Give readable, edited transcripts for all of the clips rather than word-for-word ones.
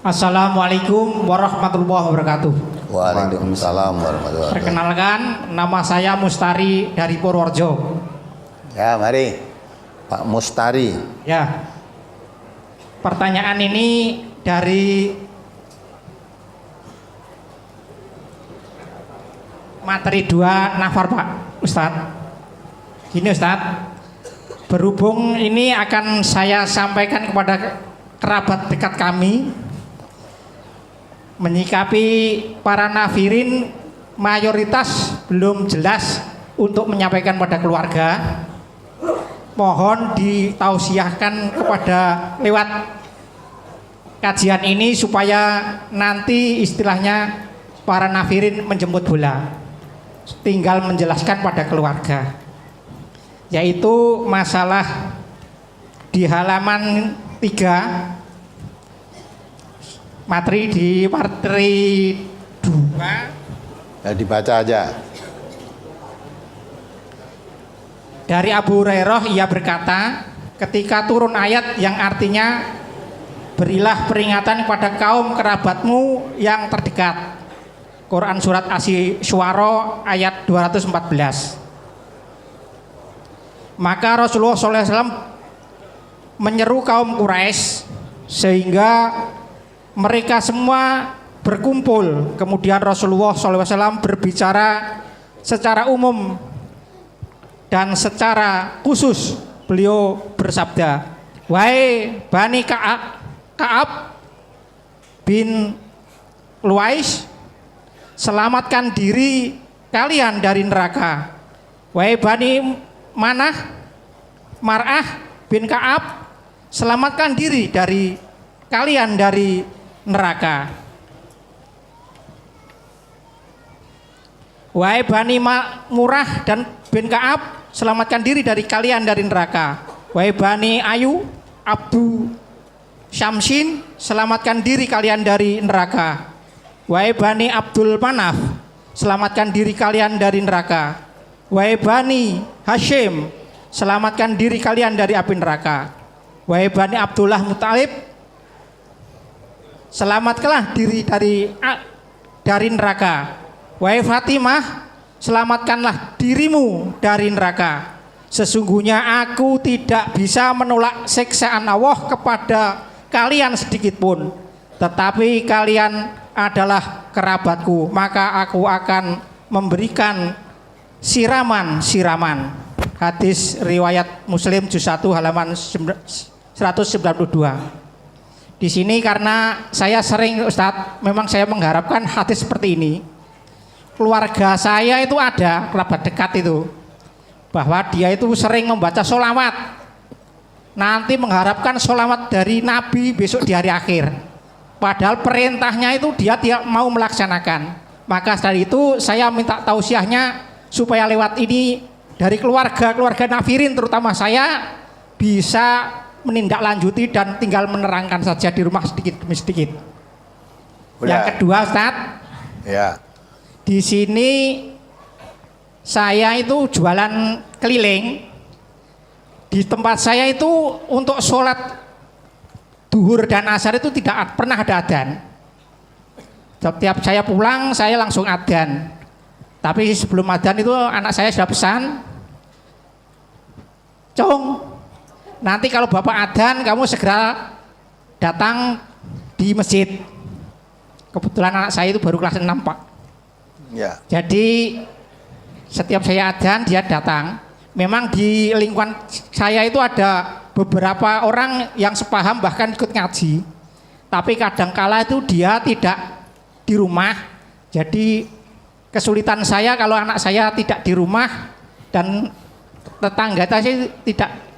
Assalamualaikum warahmatullahi wabarakatuh. Waalaikumsalam warahmatullahi wabarakatuh. Perkenalkan, nama saya Mustari dari Purworejo. Ya, mari Pak Mustari. Ya, pertanyaan ini dari materi 2 Nafar Pak Ustadz. Gini Ustadz, berhubung ini akan saya sampaikan kepada kerabat dekat kami, menyikapi para nafirin mayoritas belum jelas untuk menyampaikan pada keluarga, mohon ditausiahkan kepada lewat kajian ini supaya nanti istilahnya para nafirin menjemput bola, tinggal menjelaskan pada keluarga, yaitu masalah di halaman 3 materi 2 Ya, dibaca aja. dari Abu Hurairah. Ia berkata, ketika turun ayat yang artinya berilah peringatan kepada kaum kerabatmu yang terdekat, Quran surat Asy-Syu'ara ayat 214, maka Rasulullah SAW menyeru kaum Quraisy sehingga mereka semua berkumpul. Kemudian Rasulullah SAW berbicara secara umum dan secara khusus. Beliau bersabda, wahai Bani Ka'ab bin Luais, selamatkan diri kalian dari neraka. Wahai Bani Mar'ah bin Ka'ab, selamatkan diri dari kalian dari neraka. Wahai Bani Murah dan bin Ka'ab, selamatkan diri dari kalian dari neraka. Wahai Bani Ayu Abdu Syamsin, selamatkan diri kalian dari neraka. Wahai Bani Abdul Manaf, selamatkan diri kalian dari neraka. Wahai Bani Hashim, selamatkan diri kalian dari api neraka. Wahai Bani Abdullah Muttalib, selamatkanlah diri dari neraka. Wahai Fatimah, selamatkanlah dirimu dari neraka. Sesungguhnya aku tidak bisa menolak siksaan Allah kepada kalian sedikit pun, tetapi kalian adalah kerabatku, maka aku akan memberikan siraman-siraman. Hadis riwayat Muslim juz 1 halaman 192. Di sini karena saya sering Ustadz, memang saya mengharapkan hadis seperti ini. Keluarga saya itu ada kerabat dekat itu, bahwa dia itu sering membaca sholawat, nanti mengharapkan sholawat dari Nabi besok di hari akhir. Padahal perintahnya itu dia tidak mau melaksanakan. Maka dari itu saya minta tausiahnya supaya lewat ini dari keluarga nafirin terutama saya bisa menindaklanjuti dan tinggal menerangkan saja di rumah sedikit demi sedikit. Yang kedua Ustadz, Ya. di sini saya itu jualan keliling. Di tempat saya itu untuk sholat duhur dan asar itu tidak pernah ada adzan. Setiap saya pulang saya langsung adzan. Tapi sebelum adzan itu anak saya sudah pesan, Cong, nanti kalau bapak adzan kamu segera datang di masjid. Kebetulan anak saya itu baru kelas 6 Pak. Ya. Jadi setiap saya adzan dia datang. Memang di lingkungan saya itu ada beberapa orang yang sepaham bahkan ikut ngaji. Tapi kadangkala itu dia tidak di rumah. Jadi kesulitan saya kalau anak saya tidak di rumah dan tetangga saya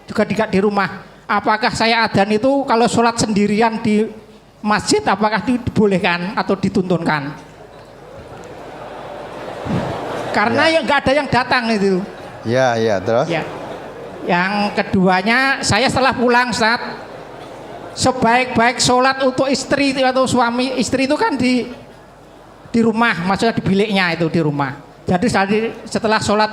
juga tidak di rumah. Apakah saya adzan itu kalau sholat sendirian di masjid apakah dibolehkan atau dituntunkan? Karena ya nggak ada yang datang itu. Ya, terus? Ya. Yang keduanya, saya setelah pulang Ustaz, sebaik-baik sholat untuk istri atau suami istri itu kan di rumah, maksudnya di biliknya itu di rumah. Jadi setelah sholat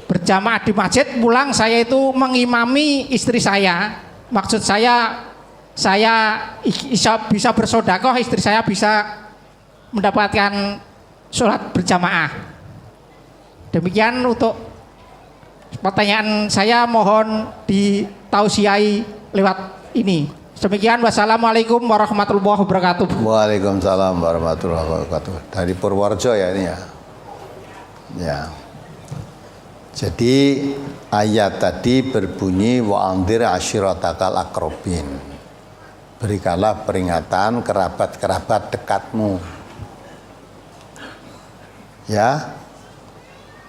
berjamaah di masjid, pulang saya itu mengimami istri saya maksud saya bisa bersodakoh, istri saya bisa mendapatkan sholat berjamaah. Demikian untuk pertanyaan saya, mohon ditausiai lewat ini. Demikian, wassalamualaikum warahmatullahi wabarakatuh. Waalaikumsalam warahmatullahi wabarakatuh. Dari Purworejo ya ini ya. Ya. Jadi ayat tadi berbunyi wa anzir ashiratakal aqrabin. Berikanlah peringatan kerabat-kerabat dekatmu. Ya.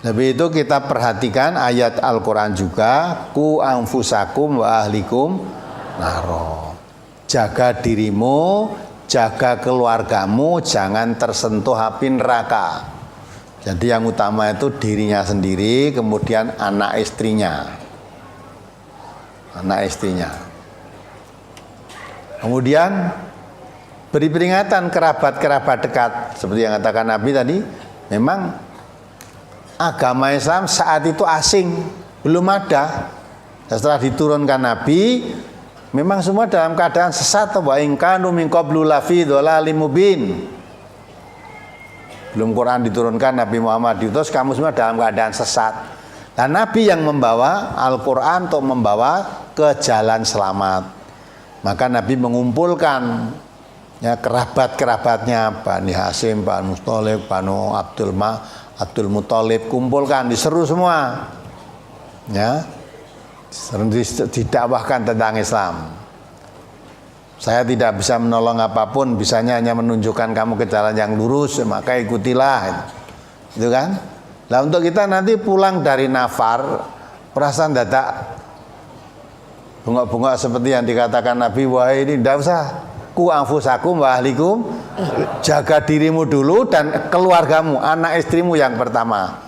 Lebih itu kita perhatikan ayat Al-Qur'an juga, ku anfusakum wa ahlikum naro. Jaga dirimu, jaga keluargamu, jangan tersentuh api neraka. Jadi yang utama itu dirinya sendiri, kemudian anak istrinya. Anak istrinya. Kemudian beri peringatan kerabat-kerabat dekat. Seperti yang katakan Nabi tadi, memang agama Islam saat itu asing, belum ada. Setelah diturunkan Nabi, memang semua dalam keadaan sesat. Wa in kanu min qablu lafi dhalalim mubin. Belum Quran diturunkan, Nabi Muhammad diutus, kamu semua dalam keadaan sesat. Dan Nabi yang membawa Al-Quran untuk membawa ke jalan selamat. Maka Nabi mengumpulkan ya kerabat-kerabatnya, Bani Hasyim, Bani Muthalib, Bani Abdul Muthalib, kumpulkan, diseru semua. Ya. Didakwahkan tentang Islam. Saya tidak bisa menolong apapun, bisanya hanya menunjukkan kamu ke jalan yang lurus, maka ikutilah. Itu kan? Nah, untuk kita nanti pulang dari nafar, perasaan dadak bengok-bengok seperti yang dikatakan Nabi, wahai ini tidak usah, ku anfusakum wa ahlikum, jaga dirimu dulu dan keluargamu, anak istrimu yang pertama.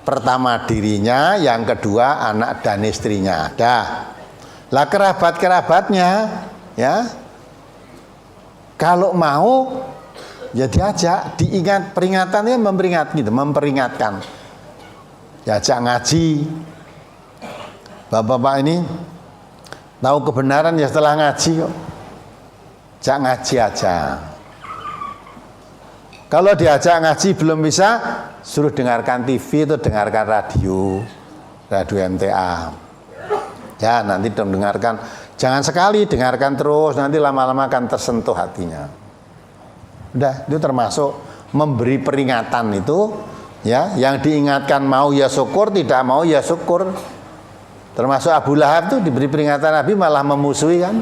Pertama dirinya, yang kedua anak dan istrinya. Dah. Lah kerabat-kerabatnya, ya, kalau mau ya diajak, diingat, peringatannya memperingatkan. Diajak ngaji. Bapak-bapak ini tahu kebenaran ya setelah ngaji kok. Ajak ngaji aja. Kalau diajak ngaji belum bisa, suruh dengarkan TV atau dengarkan radio MTA. Ya, nanti dengarkan. Jangan sekali, dengarkan terus, nanti lama-lama akan tersentuh hatinya. Udah, itu termasuk memberi peringatan itu, ya, yang diingatkan mau ya syukur, tidak mau ya syukur. Termasuk Abu Lahab itu diberi peringatan Nabi malah memusuhi kan.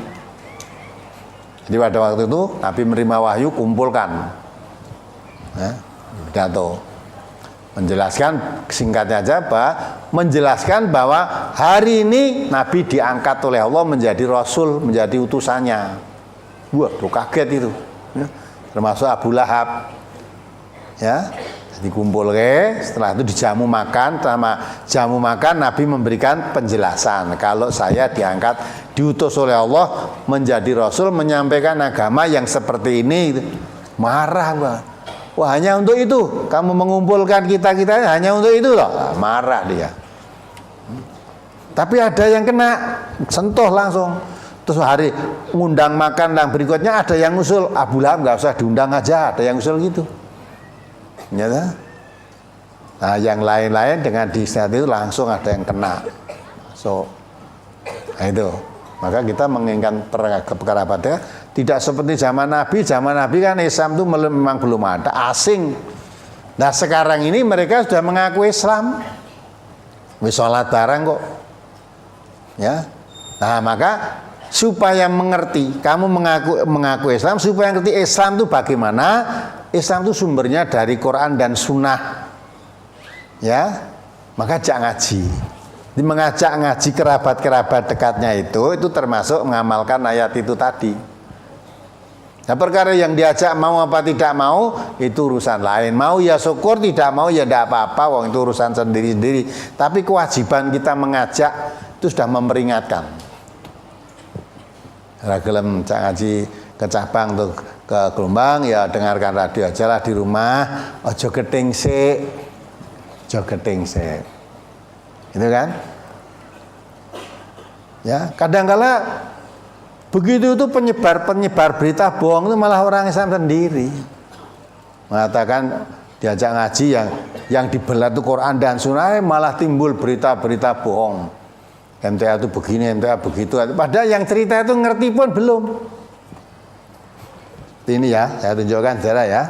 Jadi pada waktu itu Nabi menerima wahyu, kumpulkan. Ya, pidato. Menjelaskan singkatnya aja, menjelaskan bahwa hari ini Nabi diangkat oleh Allah menjadi Rasul, menjadi utusannya. Wah, tuh kaget itu. Ya, termasuk Abu Lahab. Ya, jadi kumpul setelah itu dijamu makan. Selama jamu makan Nabi memberikan penjelasan. Kalau saya diangkat, diutus oleh Allah menjadi Rasul, menyampaikan agama yang seperti ini. Marah Pak. Wah, hanya untuk itu kamu mengumpulkan kita-kita hanya untuk itu loh. Marah dia. Tapi ada yang kena sentuh langsung. Terus hari ngundang makan yang berikutnya ada yang usul, Abu Lahab nggak usah diundang aja, ada yang usul gitu. Nyata. Nah, yang lain-lain dengan diistilah itu langsung ada yang kena. Nah itu. Maka kita menginginkan kerabatnya tidak seperti zaman Nabi. Zaman Nabi kan Islam itu memang belum ada, asing. Nah sekarang ini mereka sudah mengaku Islam. Wis sholat bareng kok. Ya. Nah maka supaya mengerti, kamu mengaku Islam, supaya mengerti Islam itu bagaimana. Islam itu sumbernya dari Quran dan Sunnah. Ya. Maka jangan ngaji. Mengajak ngaji kerabat-kerabat dekatnya itu termasuk mengamalkan ayat itu tadi. Nah perkara yang diajak mau apa tidak mau itu urusan lain. Mau ya syukur, tidak mau ya tidak apa-apa, wong itu urusan sendiri-sendiri. Tapi kewajiban kita mengajak itu sudah memperingatkan. Gelem ngaji ke cabang tuh ke Gelombang ya dengarkan radio aja lah di rumah. Ojo geting sik. Ojo geting sik. Itu kan? Ya, kadangkala begitu itu penyebar berita bohong itu malah orang Islam sendiri. Mengatakan diajak ngaji yang dibelah itu Quran dan Sunnah, malah timbul berita-berita bohong. MTA itu begini, MTA begitu. Padahal yang cerita itu ngerti pun belum. Ini ya, saya tunjukkan saudara ya.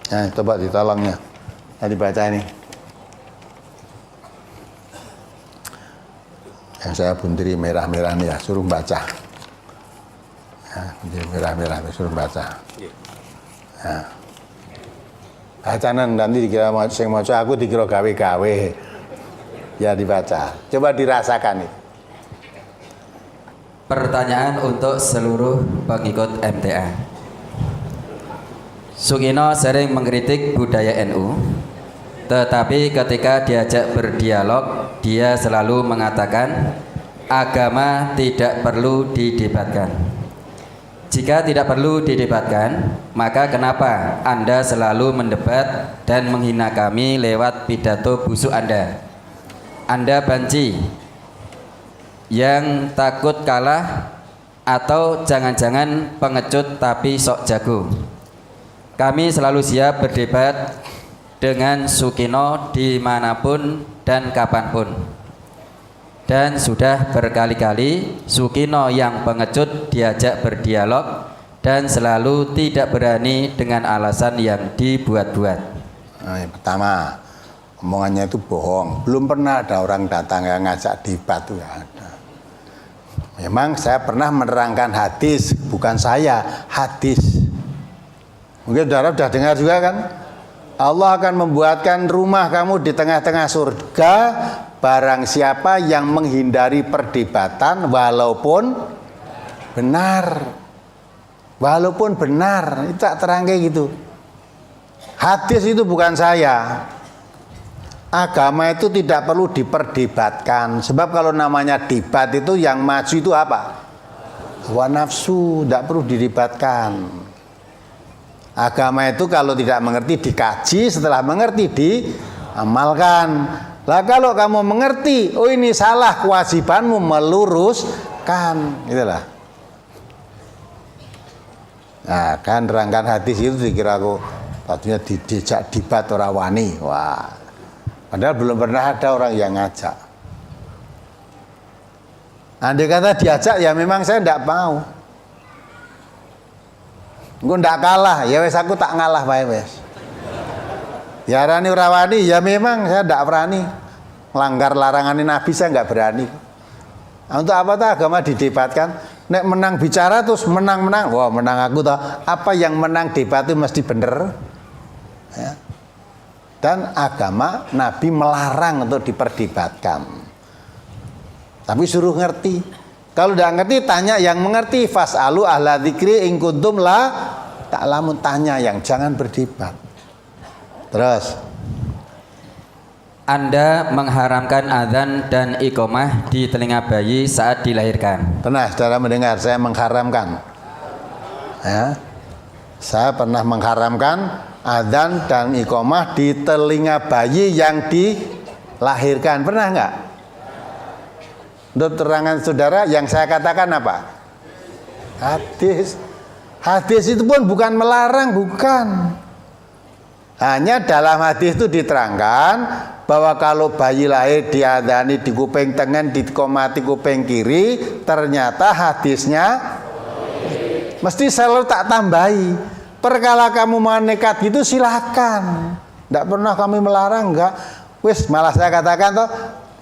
Nah, coba ditolongnya. Tadi baca ini. Yang saya buntiri merah-merah nih ya, suruh baca. Ya, buntiri merah-merah suruh baca. Nah. Bacanan nanti dikira sing maca aku dikira gawe-gawe. Ya dibaca. Coba dirasakan nih. Pertanyaan untuk seluruh pengikut MTA. Sukino sering mengkritik budaya NU, tetapi ketika diajak berdialog, dia selalu mengatakan agama tidak perlu didebatkan. Jika tidak perlu didebatkan, maka kenapa Anda selalu mendebat dan menghina kami lewat pidato busuk Anda? Anda banci yang takut kalah atau jangan-jangan pengecut tapi sok jago? Kami selalu siap berdebat dengan Sukino dimanapun dan kapanpun. Dan sudah berkali-kali Sukino yang pengecut diajak berdialog dan selalu tidak berani dengan alasan yang dibuat-buat. Nah, yang pertama, omongannya itu bohong. Belum pernah ada orang datang yang ngajak debat itu ya ada. Memang saya pernah menerangkan hadis, bukan saya, hadis. Mungkin saudara sudah dengar juga kan? Allah akan membuatkan rumah kamu di tengah-tengah surga barang siapa yang menghindari perdebatan walaupun benar. Walaupun benar, itu tak terang kayak gitu. Hadis itu bukan saya. Agama itu tidak perlu diperdebatkan. Sebab kalau namanya debat itu yang maju itu apa? Hawa nafsu, tidak perlu didebatkan. Agama itu kalau tidak mengerti dikaji, setelah mengerti diamalkan. Lah kalau kamu mengerti, oh ini salah, kewajibanmu meluruskan, itulah. Nah, kan rangkaian hadis itu dikira aku tadinya dijak debat orang wani. Wah. Padahal belum pernah ada orang yang ngajak. Andai kata diajak ya memang saya tidak mau. Gue ndak kalah, ya wes aku tak ngalah wae wes. Ya rani rawani, ya memang saya ndak berani. Melanggar larangan Nabi saya nggak berani. Nah, untuk apa tuh agama didebatkan? Nek menang bicara terus menang-menang, wah menang aku toh. Apa yang menang debat itu mesti bener. Ya. Dan agama Nabi melarang untuk diperdebatkan. Tapi suruh ngerti. Kalau udah ngerti tanya yang mengerti, fas'alu ahla dzikri in kuntum la ta'lamun, tanya yang jangan berdebat. Terus Anda mengharamkan azan dan iqomah di telinga bayi saat dilahirkan. Pernah saudara mendengar saya mengharamkan? Ya. Saya pernah mengharamkan azan dan iqomah di telinga bayi yang dilahirkan. Pernah enggak? Untuk terangan saudara yang saya katakan apa? Hadis. Hadis itu pun bukan melarang, bukan. Hanya dalam hadis itu diterangkan bahwa kalau bayi lahir diadzani di kuping tengah, dikomati kuping kiri, ternyata hadisnya mesti selalu tak tambahi. Perkala kamu mau nekat gitu silakan. Tidak pernah kami melarang, enggak. Wis malah saya katakan toh,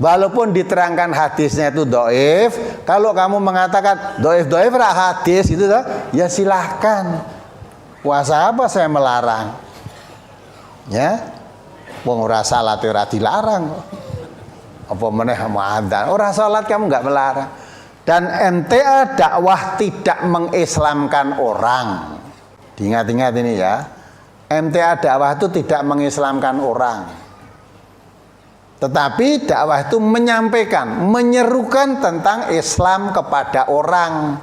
walaupun diterangkan hadisnya itu doif, kalau kamu mengatakan doif rak hadis itu toh, ya silahkan. Puasa apa saya melarang? Ya, wong ora salat ora dilarang. Apa meneh mau adzan, ora salat kamu nggak melarang. Dan MTA dakwah tidak mengislamkan orang. Diingat-ingat ini ya. MTA dakwah itu tidak mengislamkan orang. Tetapi dakwah itu menyampaikan, menyerukan tentang Islam kepada orang.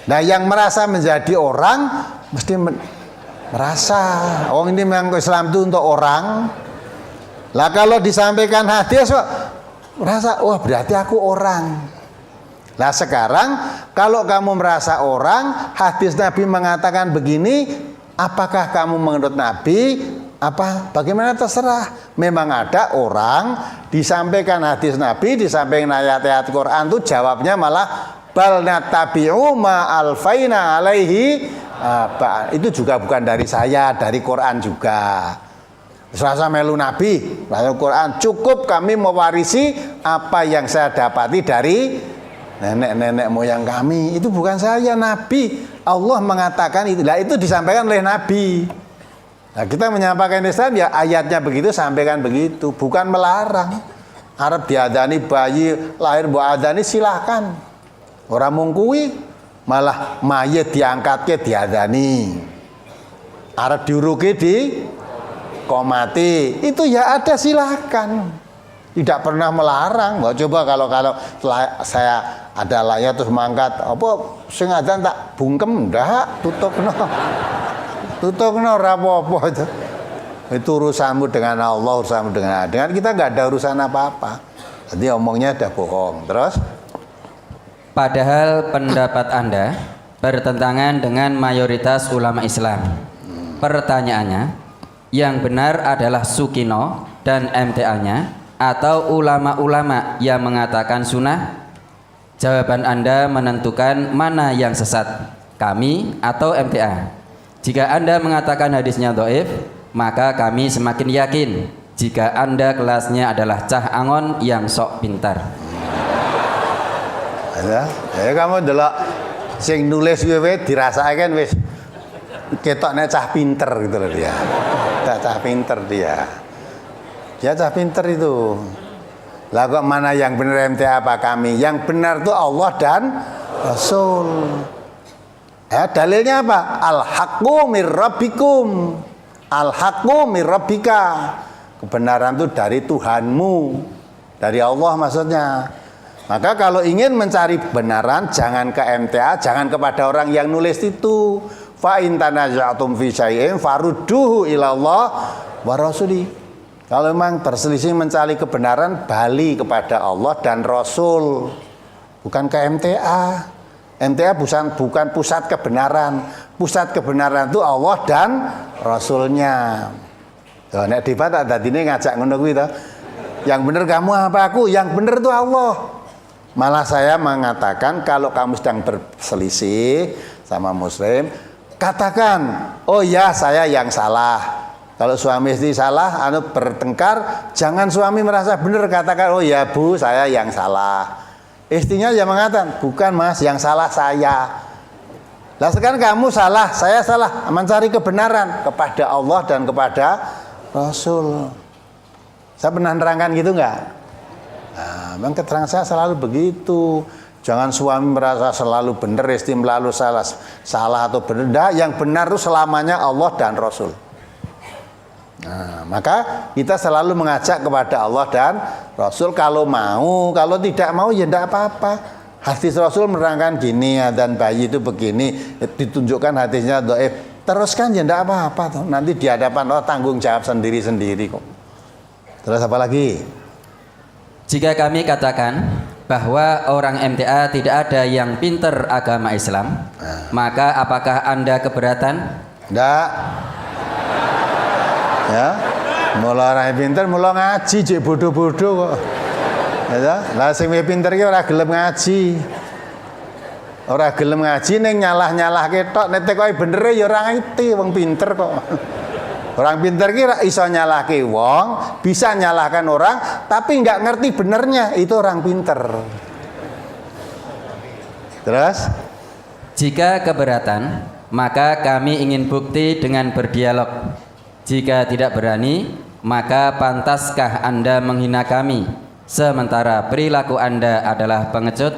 Nah, yang merasa menjadi orang mesti merasa ini memang Islam itu untuk orang. Lah kalau disampaikan hadis kok merasa berarti aku orang. Lah sekarang kalau kamu merasa orang, hadis Nabi mengatakan begini, apakah kamu menurut Nabi? Bagaimana terserah. Memang ada orang disampaikan hadis Nabi, disampaikan ayat-ayat Quran tuh jawabnya malah bal natabi'u ma alfaina alaihi. Itu juga bukan dari saya, dari Quran juga. Serasa melu Nabi, lalu Quran, cukup kami mewarisi apa yang saya dapati dari nenek-nenek moyang kami. Itu bukan saya, Nabi. Allah mengatakan itu. Nah, itu disampaikan oleh Nabi. Nah, kita menyampaikan Islam ya ayatnya begitu, sampaikan begitu, bukan melarang. Arab diadani bayi lahir buat adani silahkan. Orang mungkui malah mayit diangkat ke diadani. Arab diuruki di komati itu ya ada silahkan, tidak pernah melarang. Coba kalau saya ada layar terus mangkat sing adzan tak bungkem ndak tutupno ora apa-apa itu urusanmu dengan Allah, urusanmu dengan kita nggak ada urusan apa-apa. Jadi omongnya ada bohong. Terus padahal pendapat Anda bertentangan dengan mayoritas ulama Islam. Pertanyaannya, yang benar adalah Sukino dan MTA-nya atau ulama-ulama yang mengatakan sunnah? Jawaban Anda menentukan mana yang sesat, kami atau MTA. Jika Anda mengatakan hadisnya dhaif, maka kami semakin yakin jika Anda kelasnya adalah cah angon yang sok pintar. Ya kamu delok sing nulis kowe dirasakan wis ketok nek cah pinter gitu loh dia. Cah pinter dia cah pinter itu. Lah kok mana yang benar MTA apa kami? Yang benar tuh Allah dan Rasul. Dalilnya apa? Al-haqqu mir rabbikum. Al-haqqu mir rabbika. Kebenaran itu dari Tuhanmu, dari Allah maksudnya. Maka kalau ingin mencari kebenaran jangan ke MTA, jangan kepada orang yang nulis itu. Fa in tanaza'tum fi syai'in farudduhu ila Allah wa rasuli. Kalau memang berselisih mencari kebenaran, balik kepada Allah dan Rasul, bukan ke MTA. MTA bukan pusat kebenaran. Pusat kebenaran itu Allah dan Rasulnya. Nek debat tadi ini ngajak ngono kuwi to. Yang benar kamu apa aku? Yang benar itu Allah. Malah saya mengatakan kalau kamu sedang berselisih sama muslim, katakan, oh ya saya yang salah. Kalau suami istri salah, bertengkar, jangan suami merasa benar, katakan, oh ya bu saya yang salah. Istrinya yang mengatakan, bukan mas, yang salah saya. Lah sekarang kamu salah, saya salah, mencari kebenaran kepada Allah dan kepada Rasul. Saya pernah nerangkan gitu enggak? Nah, memang keterangan saya selalu begitu. Jangan suami merasa selalu benar, istri selalu salah atau benar. Yang benar itu selamanya Allah dan Rasul. Nah, maka kita selalu mengajak kepada Allah dan Rasul kalau mau, kalau tidak mau ya tidak apa-apa. Hadis Rasul menerangkan gini, dan bayi itu begini, ditunjukkan hadisnya dhaif. Teruskan ya tidak apa-apa. Nanti di hadapan Allah tanggung jawab sendiri-sendiri kok. Terus apa lagi? Jika kami katakan bahwa orang MTA tidak ada yang pinter agama Islam, maka apakah Anda keberatan? Tidak. Ya, mula orang pinter, mula ngaji, cek bodoh-bodoh kok. Ya, lah sing pinter ki ora gelem ngaji. Ora gelem ngaji ning nyalah-nyalah ketok, nek tekoke bener ya ora ngerti wong pinter kok. Orang pinter ki iso nyalahke wong, bisa nyalahkan orang, tapi nggak ngerti benernya, itu orang pinter. Terus? Jika keberatan, maka kami ingin bukti dengan berdialog. Jika tidak berani, maka pantaskah Anda menghina kami, sementara perilaku Anda adalah pengecut?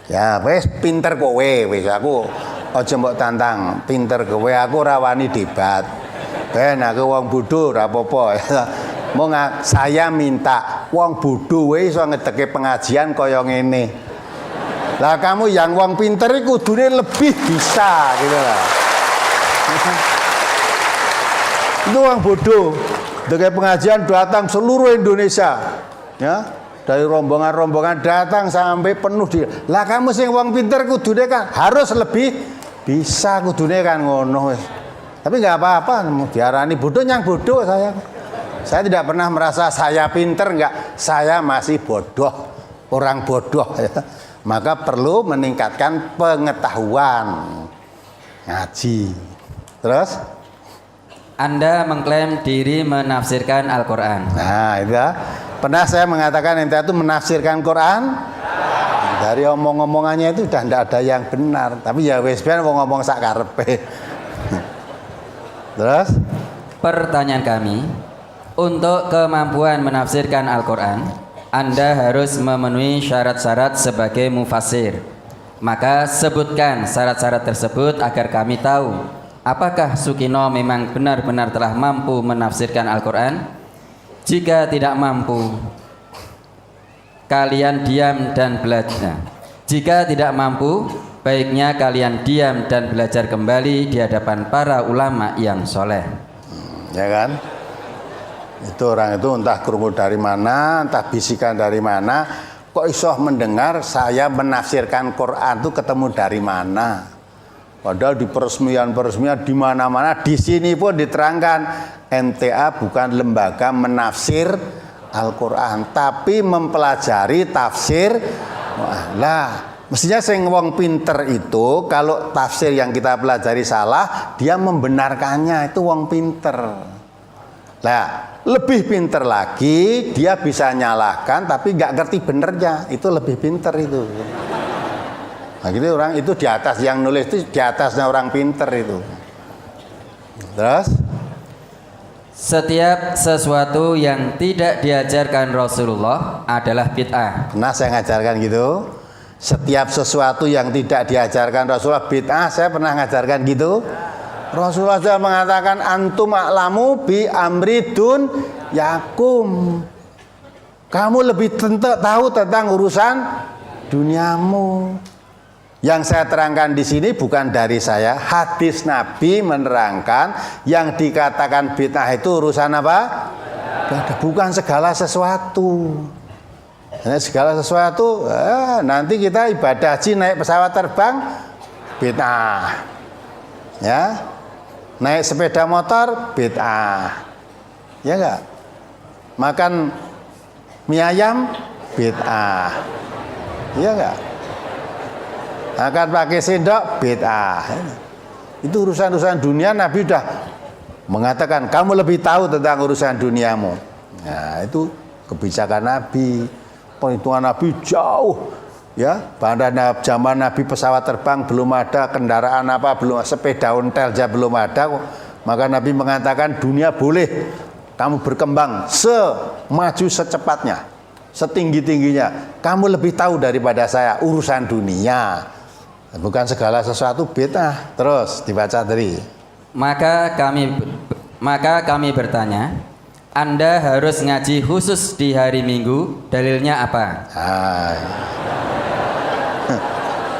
Ya, wes pinter kowe, wes aku aja mbok tantang, pinter kowe, aku ora wani debat. Ben aku wong bodho ora apa-apa. Mong saya minta wong bodho wae iso ngedeke pengajian kaya ngene. Lah kamu yang wong pinter iku kudune lebih bisa gitu lah. Itu orang bodoh. Dengan pengajian datang seluruh Indonesia, ya, dari rombongan-rombongan datang sampai penuh di. Lah kamu sing wong pinter kudune kan harus lebih bisa kudune kan ngono wis. Tapi nggak apa-apa, diarani bodoh yang bodoh saya. Saya tidak pernah merasa saya pinter, enggak. Saya masih bodoh, orang bodoh. Ya. Maka perlu meningkatkan pengetahuan ngaji. Terus? Anda mengklaim diri menafsirkan Al-Quran. Nah, itu ya. Pernah saya mengatakan ente itu menafsirkan Quran? Dari omong-omongannya itu sudah tidak ada yang benar. Tapi ya wis ben wong ngomong sak karepe. Terus? Pertanyaan kami, untuk kemampuan menafsirkan Al-Quran, Anda harus memenuhi syarat-syarat sebagai mufassir. Maka sebutkan syarat-syarat tersebut agar kami tahu apakah Sukino memang benar-benar telah mampu menafsirkan Al-Quran? Jika tidak mampu, kalian diam dan belajar. Jika tidak mampu, baiknya kalian diam dan belajar kembali di hadapan para ulama yang soleh. Ya kan? Itu orang itu entah krungu dari mana, entah bisikan dari mana, kok iso mendengar saya menafsirkan Quran itu ketemu dari mana? Padahal di peresmian-peresmian di mana-mana, di sini pun diterangkan MTA bukan lembaga menafsir Al-Quran, tapi mempelajari tafsir. Lah, mestinya sing wong pinter itu kalau tafsir yang kita pelajari salah, dia membenarkannya, itu wong pinter. Lah, lebih pinter lagi dia bisa nyalahkan tapi nggak ngerti benernya, itu lebih pinter itu. Nah, gitu orang itu di atas yang nulis itu di atasnya orang pinter itu. Terus? Setiap sesuatu yang tidak diajarkan Rasulullah adalah bid'ah. Pernah saya ngajarkan gitu. Setiap sesuatu yang tidak diajarkan Rasulullah bid'ah, saya pernah ngajarkan gitu. Rasulullah sudah mengatakan antum a'lamu bi amridun yakum. Kamu lebih tahu tentang urusan duniamu. Yang saya terangkan di sini bukan dari saya, hadis Nabi menerangkan yang dikatakan bid'ah itu urusan apa? Bukan segala sesuatu. Nah, segala sesuatu, nanti kita ibadah haji naik pesawat terbang bid'ah. Ya. Naik sepeda motor bid'ah. Ya enggak? Makan mie ayam bid'ah. Ya enggak? Akan pakai sendok bid'ah. Itu urusan-urusan dunia. Nabi sudah mengatakan kamu lebih tahu tentang urusan duniamu. Nah, itu kebijakan Nabi. Perhitungan Nabi jauh, ya. Pada zaman Nabi pesawat terbang belum ada, kendaraan apa belum, sepeda ontel aja belum ada. Maka Nabi mengatakan dunia boleh kamu berkembang semaju secepatnya, setinggi-tingginya. Kamu lebih tahu daripada saya urusan dunia. Bukan segala sesuatu bid'ah. Terus dibaca tadi. Maka kami bertanya, Anda harus ngaji khusus di hari Minggu, dalilnya apa?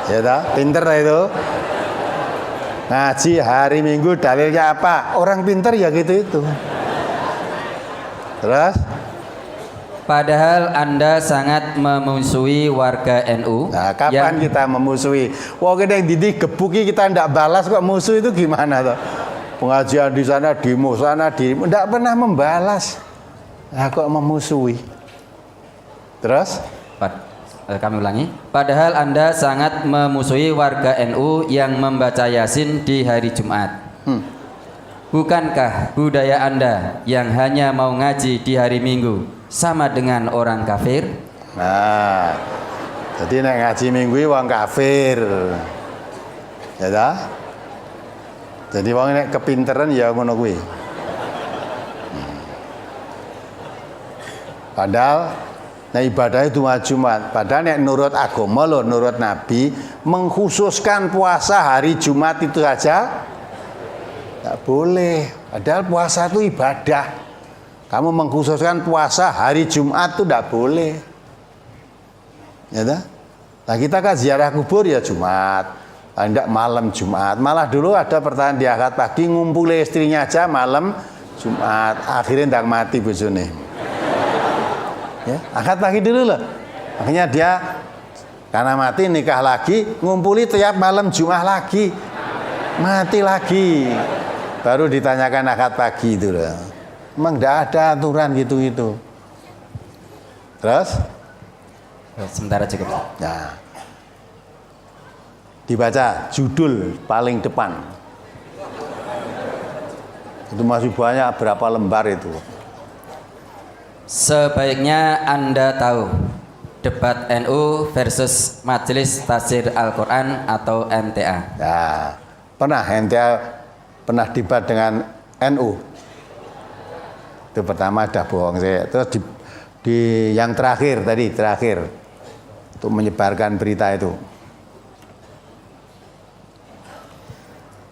Ya tak? Pinter lah itu. Ngaji hari Minggu dalilnya apa? Orang pinter ya gitu itu. Terus? Padahal Anda sangat memusuhi warga NU. Nah, kapan kita memusuhi? Wah, kita yang didik gebuki kita tidak balas kok musuh itu gimana toh? Pengajian di sana, demo sana, tidak pernah membalas. Nah, kok memusuhi? Terus? Kami ulangi. Padahal Anda sangat memusuhi warga NU yang membaca Yasin di hari Jumat. Bukankah budaya Anda yang hanya mau ngaji di hari Minggu sama dengan orang kafir? Nah, jadi nek ngaji Minggu wong kafir. Ya dah? Jadi wong nek kepinteran ya ngono kuwi. Padahal nah ibadah itu Jumat. Padahal nek nurut agama loh, nurut Nabi mengkhususkan puasa hari Jumat itu saja tak boleh. Padahal puasa itu ibadah. Kamu mengkhususkan puasa hari Jumat itu tidak boleh. Ya dah? Nah kita kan ziarah kubur ya Jumat. Enggak malam Jumat. Malah dulu ada pertanyaan di akad pagi ngumpuli istrinya aja malam Jumat. Akhirnya ndang mati bojone. Ya, akad pagi dulu loh. Akhirnya dia karena mati nikah lagi, ngumpuli tiap malam Jumat lagi. Mati lagi. Baru ditanyakan akad pagi itu loh. Emang enggak ada aturan gitu-gitu. Terus? Sementara cukup. Nah. Dibaca judul paling depan. Itu masih banyak berapa lembar itu. Sebaiknya Anda tahu debat NU versus Majelis Tafsir Al-Quran atau MTA. Ya, pernah MTA pernah debat dengan NU. Itu pertama dah bohong saya. Terus di yang terakhir untuk menyebarkan berita itu.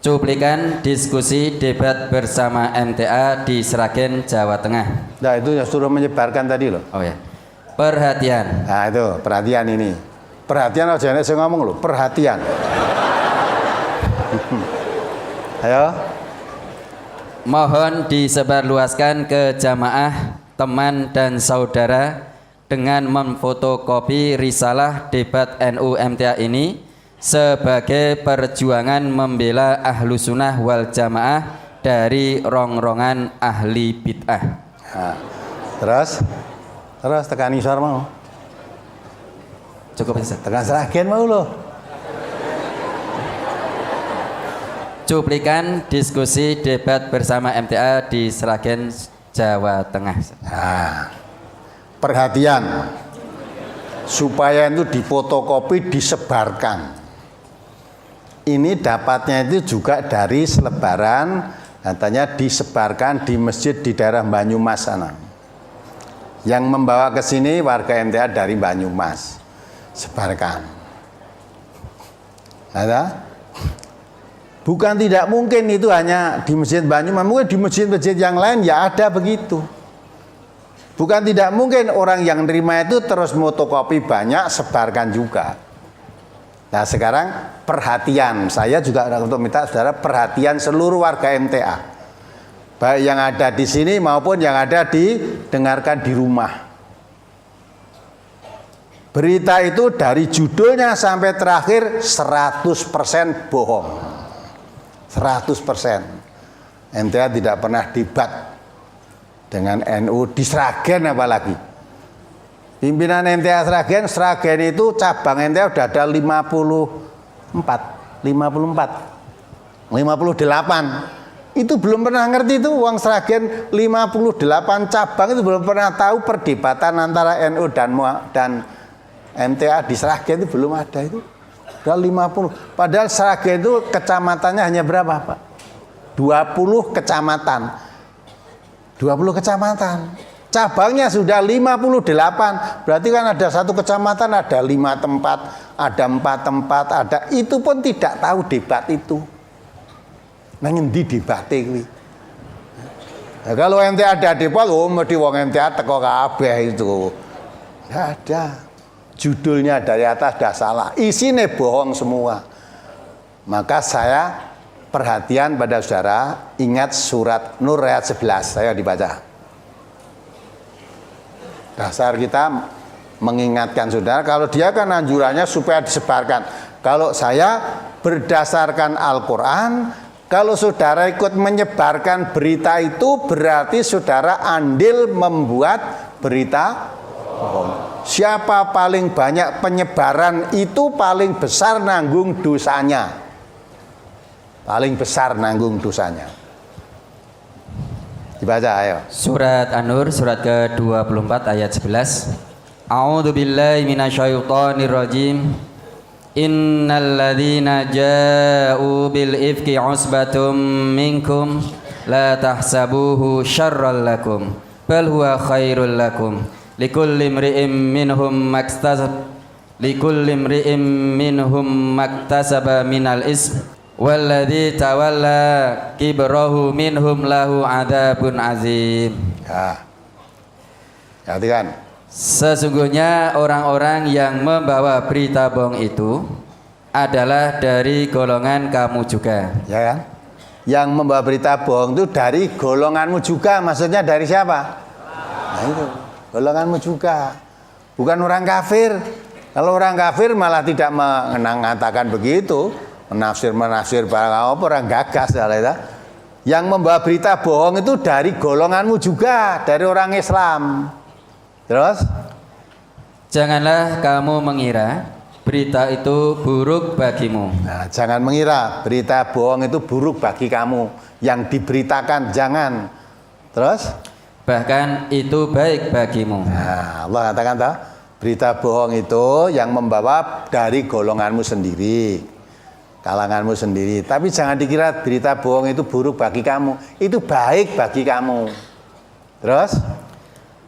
Cuplikan diskusi debat bersama MTA di Sragen, Jawa Tengah. Nah itu yang suruh menyebarkan tadi loh. Oh ya. Perhatian. Nah itu perhatian ini. Perhatian aja nek saya ngomong loh. Perhatian. Ayo. Mohon disebarluaskan ke jamaah, teman dan saudara dengan memfotokopi risalah debat NU MTA ini sebagai perjuangan membela ahlu sunnah wal jamaah dari rongrongan ahli bid'ah. Nah, terus tekan isor mau. Cukup bisa. Tekan Sragen mau loh. Cuplikan diskusi debat bersama MTA di Sragen, Jawa Tengah. Nah, perhatian supaya itu difotokopi disebarkan. Ini dapatnya itu juga dari selebaran, katanya disebarkan di masjid di daerah Banyumas sana. Yang membawa ke sini warga MTA dari Banyumas. Sebarkan. Ada? Bukan tidak mungkin itu hanya di masjid Banyumas, mungkin di masjid-masjid yang lain ya ada begitu. Bukan tidak mungkin orang yang nerima itu terus fotokopi banyak, sebarkan juga. Nah sekarang perhatian, saya juga untuk minta saudara perhatian seluruh warga MTA, baik yang ada di sini maupun yang ada didengarkan di rumah. Berita itu dari judulnya sampai terakhir 100% bohong. 100%. MTA tidak pernah debat dengan NU di Sragen apalagi. Pimpinan MTA Sragen itu cabang MTA udah ada 58. Itu belum pernah ngerti itu uang Sragen 58 cabang itu belum pernah tahu perdebatan antara NU dan MTA di Sragen itu belum ada itu. Udah 50. Padahal Sragen itu kecamatannya hanya berapa, Pak? 20 kecamatan. 20 kecamatan. Cabangnya sudah 58, berarti kan ada satu kecamatan ada 5 tempat, ada 4 tempat, ada itu pun tidak tahu debat itu. Nang endi debate kuwi? Nah, kalau MTA ada debat, mesti wong MTA teko kabeh itu. Enggak ada. Judulnya dari atas sudah salah, isinya bohong semua. Maka saya perhatian pada saudara, ingat surat Nur ayat 11, saya dibaca. Dasar kita mengingatkan saudara, kalau dia kan anjurannya supaya disebarkan. Kalau saya berdasarkan Al-Quran, kalau saudara ikut menyebarkan berita itu berarti saudara andil membuat berita bohong. Siapa paling banyak penyebaran itu paling besar nanggung dosanya. Paling besar nanggung dosanya. Dibaca ayo. Surat An-Nur surat ke-24 ayat 11. A'udzu billahi minasyaitonir rajim. Innal ladzina ja'u bil ifki usbatum minkum la tahsabuhu syarral lakum bal huwa khairul lakum likulli imri'in minhum maktasaba minal ism walladzi tawalla kibrahu minhum lahu adzabun azim. Ya. Perhatikan. Sesungguhnya orang-orang yang membawa berita bohong itu adalah dari golongan kamu juga. Ya kan? Yang membawa berita bohong itu dari golonganmu juga. Maksudnya dari siapa? Nah itu, golonganmu juga. Bukan orang kafir. Kalau orang kafir malah tidak mengatakan begitu. Menafsir barang apa orang gagas. Yang membawa berita bohong itu dari golonganmu juga. Dari orang Islam. Terus? Janganlah kamu mengira berita itu buruk bagimu. Nah, jangan mengira berita bohong itu buruk bagi kamu. Yang diberitakan jangan. Terus? Bahkan itu baik bagimu. Nah, Allah katakan toh, berita bohong itu yang membawa dari golonganmu sendiri, kalanganmu sendiri. Tapi jangan dikira berita bohong itu buruk bagi kamu. Itu baik bagi kamu. Terus?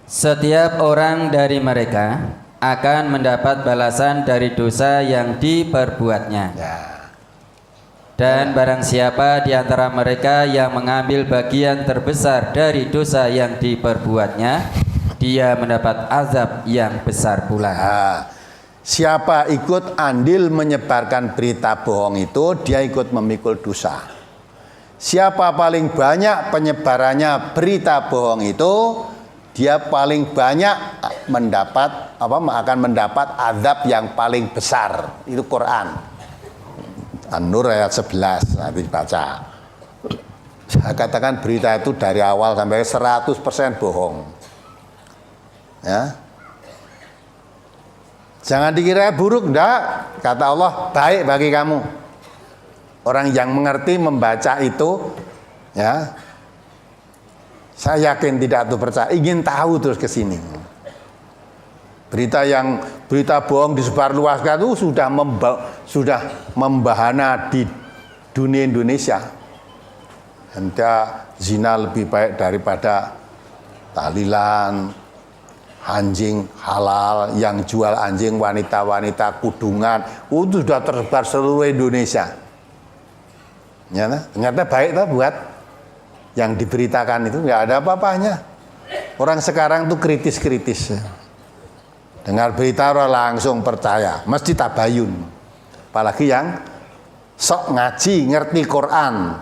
Setiap orang dari mereka akan mendapat balasan dari dosa yang diperbuatnya. Ya. Dan barang siapa di antara mereka yang mengambil bagian terbesar dari dosa yang diperbuatnya, dia mendapat azab yang besar pula. Nah, siapa ikut andil menyebarkan berita bohong itu, dia ikut memikul dosa. Siapa paling banyak penyebarannya berita bohong itu, dia paling banyak akan mendapat azab yang paling besar. Itu Quran. An-Nur ayat 11 nanti baca. Saya katakan berita itu dari awal sampai 100% bohong. Ya. Jangan dikira buruk, enggak. Kata Allah, baik bagi kamu. Orang yang mengerti membaca itu, ya. Saya yakin tidak tuh percaya, ingin tahu terus ke sini. Berita bohong disebarluaskan itu sudah membahana di dunia Indonesia. Hanya zina lebih baik daripada tahlilan, anjing halal, yang jual anjing wanita-wanita kudungan, itu sudah tersebar seluruh Indonesia. Ya, ternyata baik tuh buat yang diberitakan itu, nggak ada apa-apanya. Orang sekarang tuh kritis-kritis. Dengar berita langsung percaya, mesti tabayun. Apalagi yang sok ngaji, ngerti Quran.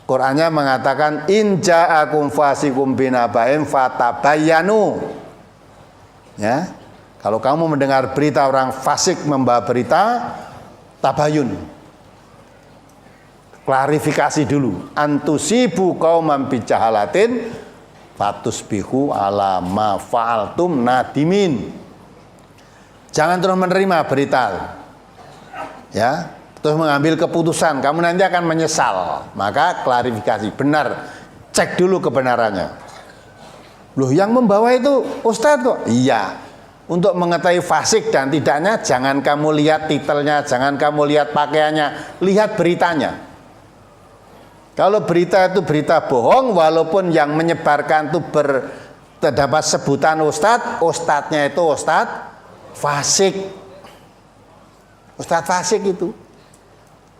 Qurannya mengatakan in ja'akum fasikum binaba'in fatabayyanu. Ya. Kalau kamu mendengar berita orang fasik membawa berita, tabayun. Klarifikasi dulu. Antusibu qauman bijahalatin fatusbihu ala ma fa'altum nadimin. Jangan terus menerima berita, ya, terus mengambil keputusan. Kamu nanti akan menyesal. Maka klarifikasi, benar, cek dulu kebenarannya. Loh, yang membawa itu Ustadz kok? Iya. Untuk mengetahui fasik dan tidaknya, jangan kamu lihat titelnya, jangan kamu lihat pakaiannya, lihat beritanya. Kalau berita itu berita bohong, walaupun yang menyebarkan itu terdapat sebutan Ustadz, Ustadznya itu Ustadz fasik. Ustadz fasik itu.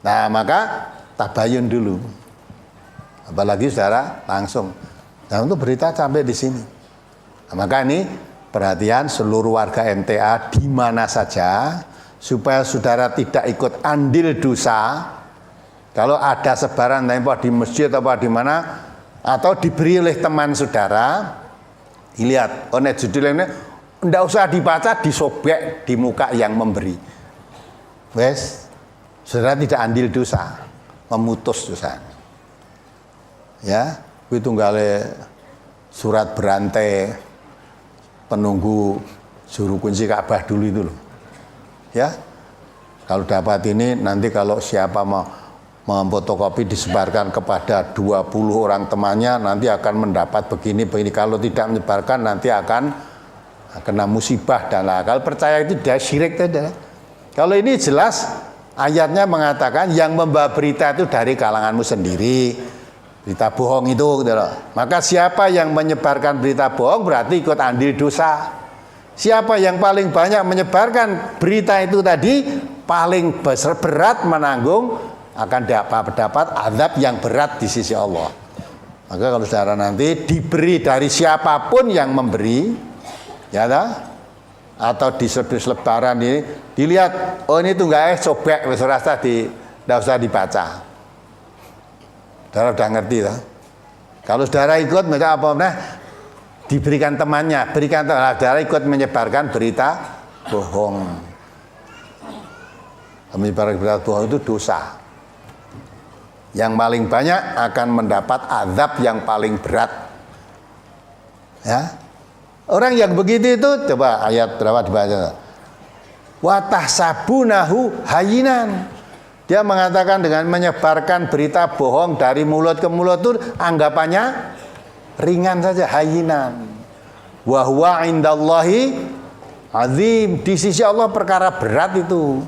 Nah, maka tabayun dulu. Apalagi saudara langsung. Nah, untuk berita sampai di sini. Nah, maka ini perhatian seluruh warga MTA di mana saja supaya saudara tidak ikut andil dosa. Kalau ada sebaran di masjid atau di mana atau diberi oleh teman saudara, dilihat, oh judulnya tidak usah dibaca, disobek di muka yang memberi. Wes, saudara tidak andil dosa, memutus dosa. Ya, itu tunggale surat berantai penunggu juru kunci Ka'bah dulu itu loh. Ya, kalau dapat ini nanti kalau siapa mau memfotokopi disebarkan kepada 20 orang temannya nanti akan mendapat begini. Kalau tidak menyebarkan nanti akan kena musibah dan kalau percaya itu dia syirik saja. Kalau ini jelas ayatnya mengatakan yang membawa berita itu dari kalanganmu sendiri, berita bohong itu gitu loh. Maka siapa yang menyebarkan berita bohong berarti ikut andil dosa. Siapa yang paling banyak menyebarkan berita itu tadi paling berat menanggung akan dapat azab yang berat di sisi Allah. Maka kalau saudara nanti diberi dari siapapun yang memberi, ya dah, atau di selebaran ini dilihat, oh ini tunggae sobek, wis ora usah ndak usah dibaca. Saudara udah ngerti lah. Kalau saudara ikut maka apa nah diberikan temannya, berikan saudara ikut menyebarkan berita bohong. Menyebarkan berita bohong itu dosa. Yang paling banyak akan mendapat azab yang paling berat. Ya. Orang yang begitu itu coba ayat berapa dibaca. Wa tahsabunahu hayyinan. Dia mengatakan dengan menyebarkan berita bohong dari mulut ke mulut itu anggapannya ringan saja, hayyinan. Wa huwa indallahi azim. Di sisi Allah perkara berat itu.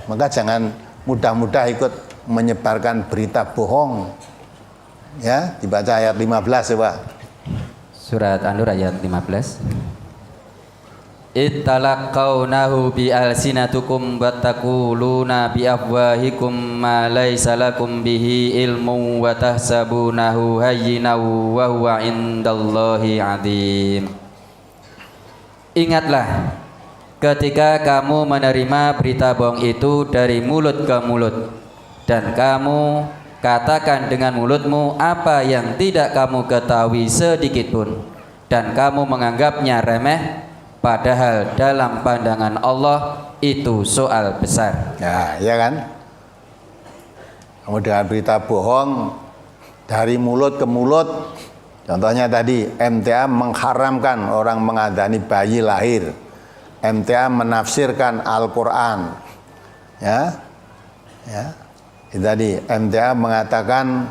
Maka jangan mudah-mudah ikut menyebarkan berita bohong. Ya, dibaca ayat 15 coba. Surat An-Nur ayat 15. Ittalaqawnahu bi alsinatukum wattaquluna bi afwahikum ma laysa lakum bihi ilmun wa tahsabunahu hayyinan wa huwa indallahi azim. Ingatlah ketika kamu menerima berita bohong itu dari mulut ke mulut dan kamu katakan dengan mulutmu apa yang tidak kamu ketahui sedikit pun dan kamu menganggapnya remeh padahal dalam pandangan Allah itu soal besar. Ya, ya kan? Kamu dengan berita bohong dari mulut ke mulut. Contohnya tadi MTA mengharamkan orang mengadani bayi lahir. MTA menafsirkan Al-Qur'an. Ya. Ya. Tadi MTA mengatakan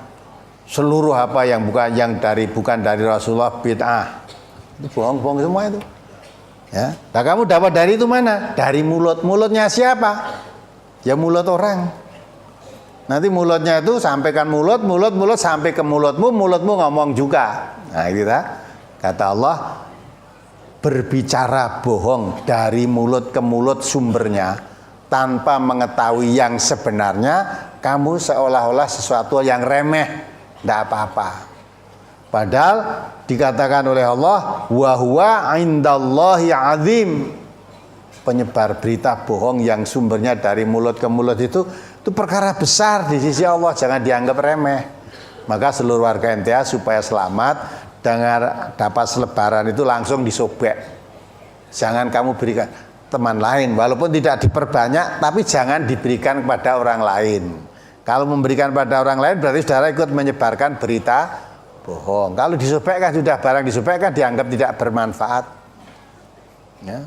seluruh apa yang bukan dari Rasulullah bid'ah. Itu bohong-bohong semua itu. Ya. Nah, kamu dapat dari itu mana? Dari mulut. Mulutnya siapa? Ya mulut orang. Nanti mulutnya itu sampaikan mulut sampai ke mulutmu ngomong juga. Nah, kita kata Allah berbicara bohong dari mulut ke mulut sumbernya tanpa mengetahui yang sebenarnya, kamu seolah-olah sesuatu yang remeh, tidak apa-apa. Padahal dikatakan oleh Allah, wa huwa indallahi azim. Penyebar berita bohong yang sumbernya dari mulut ke mulut itu perkara besar di sisi Allah, jangan dianggap remeh. Maka seluruh warga MTA supaya selamat dengan dapat selebaran itu langsung disobek. Jangan kamu berikan teman lain, walaupun tidak diperbanyak, tapi jangan diberikan kepada orang lain. Kalau memberikan pada orang lain berarti saudara ikut menyebarkan berita bohong. Kalau disobekkan sudah barang disobekkan dianggap tidak bermanfaat. Ya.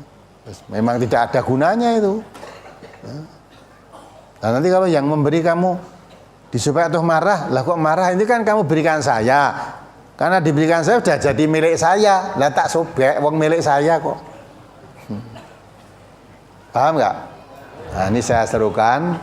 Memang tidak ada gunanya itu. Ya. Nah, nanti kalau yang memberi kamu disobek atau marah, lah kok marah? Ini kan kamu berikan saya. Karena diberikan saya sudah jadi milik saya. Lah tak sobek, wong milik saya kok. Paham nggak? Nah, ini saya serukan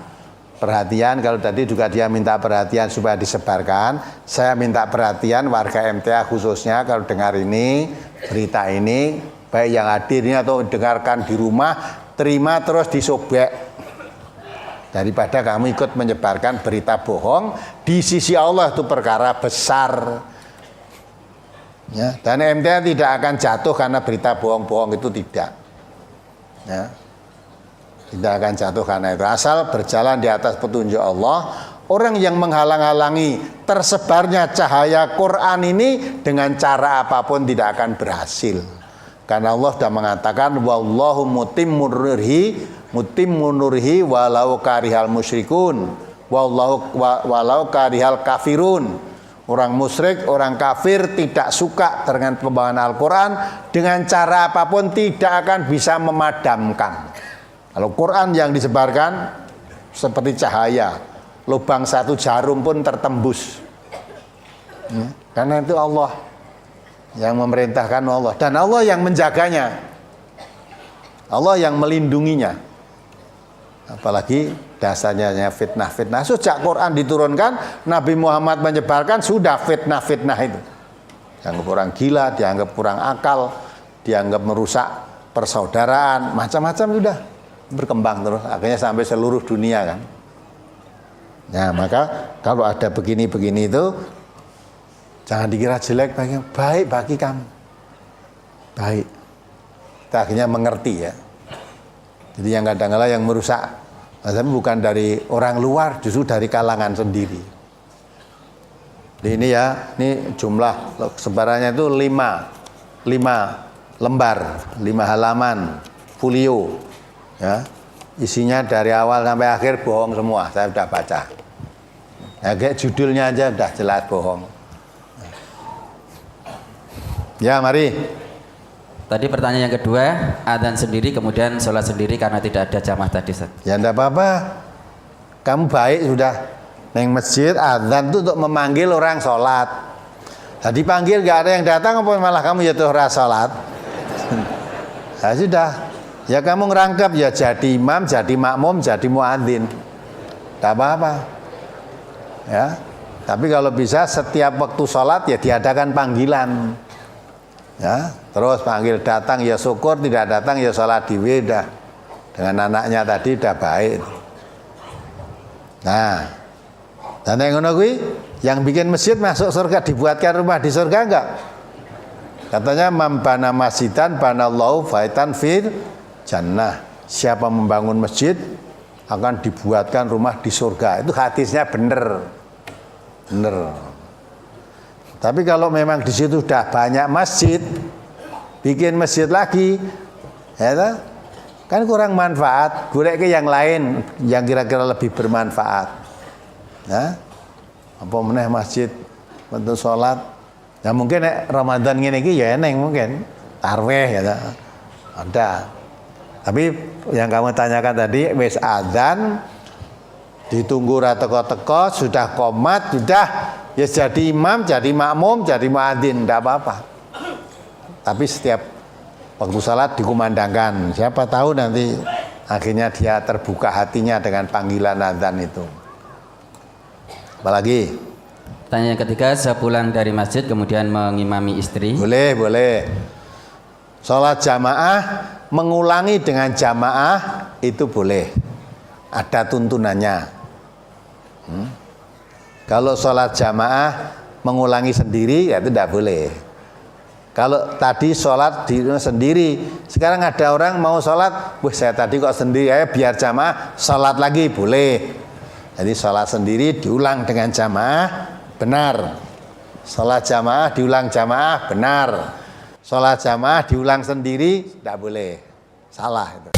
perhatian. Kalau tadi juga dia minta perhatian supaya disebarkan, saya minta perhatian warga MTA khususnya kalau dengar ini berita ini, baik yang hadir ini atau dengarkan di rumah, terima terus disobek. Daripada kamu ikut menyebarkan berita bohong, di sisi Allah itu perkara besar. Ya, dan MTA tidak akan jatuh karena berita bohong-bohong itu tidak. Ya. Tidak akan jatuh karena itu. Asal berjalan di atas petunjuk Allah. Orang yang menghalang-halangi tersebarnya cahaya Quran ini dengan cara apapun tidak akan berhasil. Karena Allah sudah mengatakan wallahu mutimmu nurihi walau karihal musyrikun walau karihal kafirun. Orang musyrik, orang kafir tidak suka dengan pembawaan Al-Quran, dengan cara apapun tidak akan bisa memadamkan. Kalau Quran yang disebarkan seperti cahaya, lubang satu jarum pun tertembus. Ya, karena itu Allah yang memerintahkan Allah, dan Allah yang menjaganya, Allah yang melindunginya. Apalagi dasarnya fitnah-fitnah. Sejak Quran diturunkan, Nabi Muhammad menyebarkan sudah fitnah-fitnah itu. Dianggap orang gila, dianggap kurang akal, dianggap merusak persaudaraan, macam-macam sudah berkembang terus, akhirnya sampai seluruh dunia kan. Nah, maka kalau ada begini-begini itu jangan dikira jelek, baik bagi kamu. Baik. Kita akhirnya mengerti ya. Jadi yang kadang-kala yang merusak, tapi bukan dari orang luar, justru dari kalangan sendiri. Jadi ini ya, ini jumlah sebarannya itu 5 lembar, 5 halaman folio, ya. Isinya dari awal sampai akhir bohong semua, saya sudah baca. Ya, kayak judulnya aja udah jelas bohong. Ya, mari. Tadi pertanyaan yang kedua, adzan sendiri kemudian sholat sendiri karena tidak ada jamaah tadi, Ustaz. Ya enggak apa-apa. Kamu baik sudah. Neng masjid adzan itu untuk memanggil orang sholat. Tadi panggil gak ada yang datang, apa malah kamu ya tuh sholat? Ya sudah. Ya kamu ngerangkap ya jadi imam, jadi makmum, jadi muadzin. Enggak apa-apa. Ya. Tapi kalau bisa setiap waktu sholat ya diadakan panggilan. Ya, terus panggil datang ya syukur, tidak datang ya sholat di weda. Dengan anaknya tadi udah baik. Nah, dan yang ngono kuwi, yang bikin masjid masuk surga, dibuatkan rumah di surga enggak? Katanya mambana masjidan banallahu baitan fil jannah. Siapa membangun masjid akan dibuatkan rumah di surga. Itu hadisnya bener. Bener. Tapi kalau memang di situ sudah banyak masjid, bikin masjid lagi, ya kan kurang manfaat. Golek ke yang lain yang kira-kira lebih bermanfaat. Ya, apa meneh masjid untuk sholat? Ya mungkin Ramadan gini ya eneng mungkin tarweh ya ada. Tapi yang kamu tanyakan tadi, wis adzan, ditunggu teko-teko, sudah qomat, sudah. Ya jadi imam, jadi makmum, jadi muadzin, tidak apa-apa. Tapi setiap waktu salat dikumandangkan. Siapa tahu nanti akhirnya dia terbuka hatinya dengan panggilan adzan itu. Apalagi? Tanya yang ketiga, sepulang dari masjid kemudian mengimami istri. Boleh. Sholat jamaah, mengulangi dengan jamaah itu boleh. Ada tuntunannya. Kalau sholat jamaah mengulangi sendiri ya itu tidak boleh. Kalau tadi sholat sendiri, sekarang ada orang mau sholat, wah saya tadi kok sendiri, ya biar jamaah sholat lagi boleh. Jadi sholat sendiri diulang dengan jamaah benar. Sholat jamaah diulang jamaah benar. Sholat jamaah diulang sendiri tidak boleh, salah itu.